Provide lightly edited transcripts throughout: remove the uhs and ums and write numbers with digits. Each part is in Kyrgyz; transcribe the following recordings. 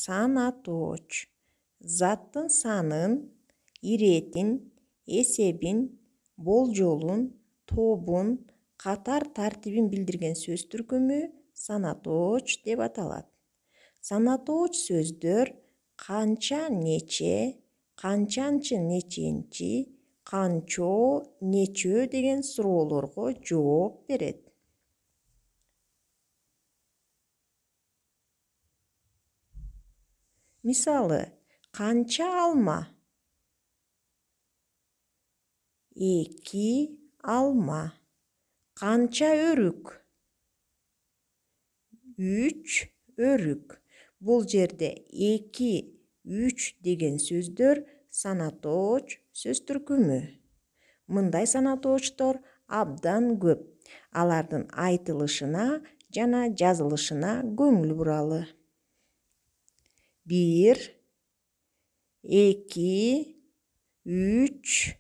санаточ. Заттын санын, иретин, эсебин, болжолун, тобун, катар тартибин билдирген сөз түркүмү санаточ деп аталат. Санаточ сөздөр канча, нече, канчанчы, неченчи, канчо, нечө деген суроолорго жооп берет. Мисалы, канча алма? 2 алма. Канча өрүк? 3 өрүк. Бул жерде 2, 3 деген сөздөр санаточ сөз түркүмү. Мындай санаточтор абдан көп. Алардын айтылышына жана жазылышына көңүл буралы. 1, 2, 3,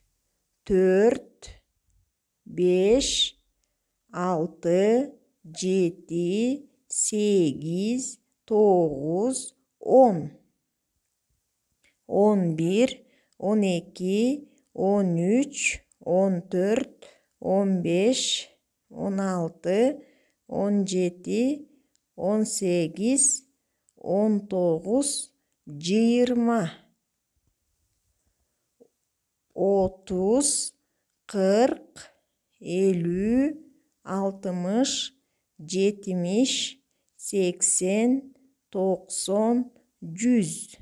4, 5, 6, 7, 8, 9, 10. 11, 12, 13, 14, 15, 16, 17, 18, 19, 20, 30, 40, 50, 60, 70, 80, 90, 100,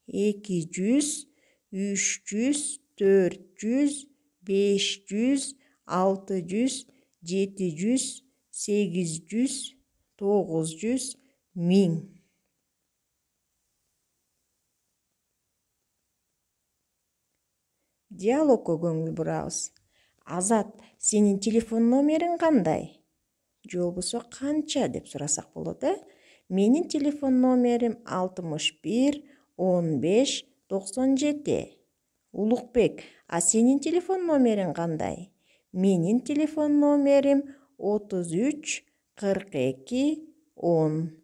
200, 300, 400, 500, 600, 700, 800, 900, 1000. Диалогко көңүл бурабыз. Азат, сенин телефон номериң кандай? Же болбосо канча деп сурасак болот, Менин телефон номерим 61 15 97. Улукбек, а сенин телефон номериң кандай? Менин телефон номерим 33 42 10.